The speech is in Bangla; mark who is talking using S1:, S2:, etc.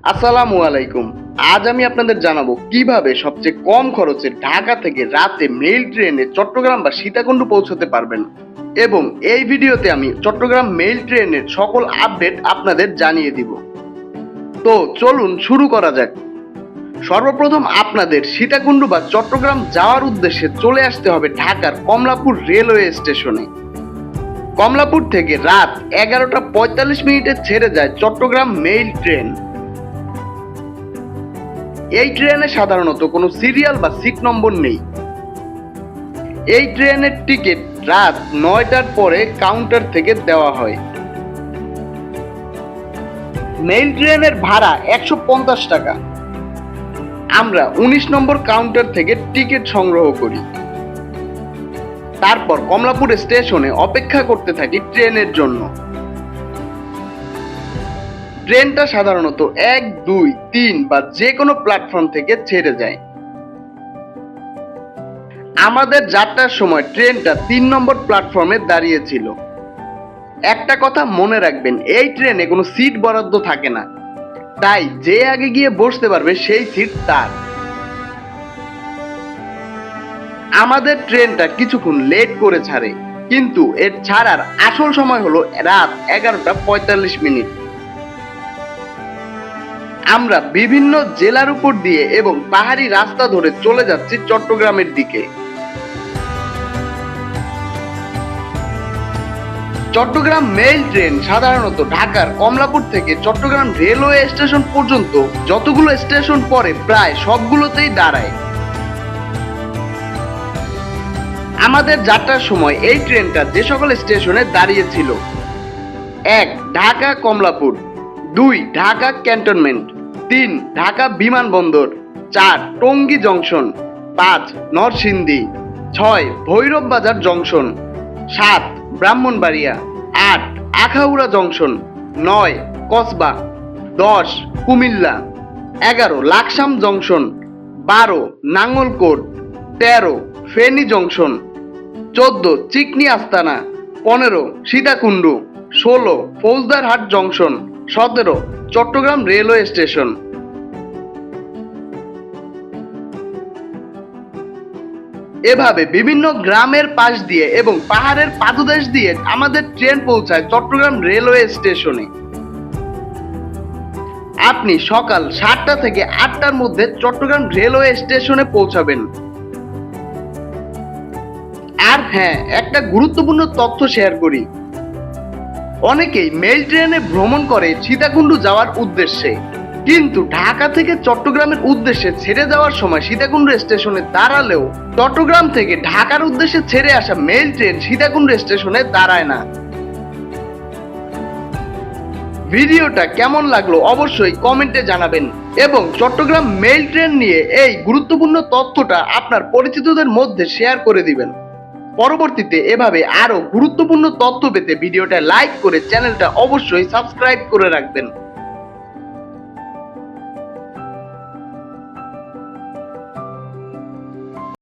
S1: আসসালামু আলাইকুম। আজ আমি আপনাদের জানাবো কিভাবে সবচেয়ে কম খরচে ঢাকা থেকে রাতে মেইল ট্রেনে চট্টগ্রাম বা সীতাকুণ্ড পৌঁছতে পারবেন এবং এই ভিডিওতে আমি চট্টগ্রাম মেইল ট্রেনের সকল আপডেট আপনাদের জানিয়ে দিব। তো চলুন শুরু করা যাক। সর্বপ্রথম আপনাদের সীতাকুণ্ড বা চট্টগ্রাম যাওয়ার উদ্দেশ্যে চলে আসতে হবে ঢাকার কমলাপুর রেলওয়ে স্টেশনে। কমলাপুর থেকে রাত 11:45 ছেড়ে যায় চট্টগ্রাম মেইল ট্রেন। এই ট্রেনে সাধারণত কোনো সিরিয়াল বা সিট নম্বর নেই। এই ট্রেনের টিকিট রাত 9টার পরে কাউন্টার থেকে দেওয়া হয়। মেইল ট্রেনের ভাড়া 150 টাকা। আমরা 19 নম্বর কাউন্টার থেকে টিকিট সংগ্রহ করি। তারপর কমলাপুর স্টেশনে অপেক্ষা করতে থাকি ট্রেনের জন্য। ট্রেনটা সাধারণত 1, 2, 3 বা যে কোনো প্ল্যাটফর্ম থেকে ছেড়ে যায়। আমাদের যাত্রার সময় ট্রেনটা 3 নম্বর প্ল্যাটফর্মে দাঁড়িয়েছিল। একটা কথা মনে রাখবেন, এই ট্রেনে কোনো সিট বরাদ্দ থাকে না, তাই যে আগে গিয়ে বসতে পারবে সেই সিট তার। আমাদের ট্রেনটা কিছুক্ষণ লেট করে ছাড়ে, কিন্তু এর ছাড়ার আসল সময় হলো রাত 11:45। আমরা বিভিন্ন জেলার উপর দিয়ে এবং পাহাড়ি রাস্তা ধরে চলে যাচ্ছি চট্টগ্রামের দিকে। চট্টগ্রাম মেইল ট্রেন সাধারণত ঢাকার কমলাপুর থেকে চট্টগ্রাম রেলওয়ে স্টেশন পর্যন্ত যতগুলো স্টেশন পড়ে প্রায় সবগুলোতেই দাঁড়ায়। আমাদের যাত্রার সময় এই ট্রেনটা যে সকল স্টেশনে দাঁড়িয়েছিল: 1. ঢাকা কমলাপুর, 2. ঢাকা ক্যান্টনমেন্ট, 3. ঢাকা বিমানবন্দর, 4. Tongi junction, 5. Narsingdi, 6. Bhairab Bazar junction, 7. Brahmanbaria, 8. Akhaura junction, 9. Kasba, 10. Comilla, 11. Laksam junction, 12. Nangalkot, 13. Feni junction, 14. Chikni Astana, 15. Sitakunda, 16. Faujdarhat junction, 17. Chittagong railway station. এভাবে বিভিন্ন গ্রামের পাশ দিয়ে এবং পাহাড়ের পাদদেশ দিয়ে আমাদের ট্রেন পৌঁছায় চট্টগ্রাম রেলওয়ে স্টেশনে। আপনি সকাল 7টা থেকে 8টার মধ্যে চট্টগ্রাম রেলওয়ে স্টেশনে পৌঁছাবেন। আর হ্যাঁ, একটা গুরুত্বপূর্ণ তথ্য শেয়ার করি। অনেকেই মেইল ট্রেনে ভ্রমণ করে সীতাকুণ্ড যাওয়ার উদ্দেশ্যে, কিন্তু ঢাকা থেকে চট্টগ্রামের উদ্দেশ্যে ছেড়ে যাওয়ার সময় সীতাকুণ্ড স্টেশনে দাঁড়ালেও চট্টগ্রাম থেকে ঢাকার উদ্দেশ্যে ছেড়ে আসা মেইল ট্রেন সীতাকুণ্ড স্টেশনে দাঁড়ায় না। ভিডিওটা কেমন লাগলো অবশ্যই কমেন্টে জানাবেন এবং চট্টগ্রাম মেইল ট্রেন নিয়ে এই গুরুত্বপূর্ণ তথ্যটা আপনার পরিচিতদের মধ্যে শেয়ার করে দিবেন। পরবর্তীতে এভাবে আরো গুরুত্বপূর্ণ তথ্য পেতে ভিডিওটা লাইক করে চ্যানেলটা অবশ্যই সাবস্ক্রাইব করে রাখবেন।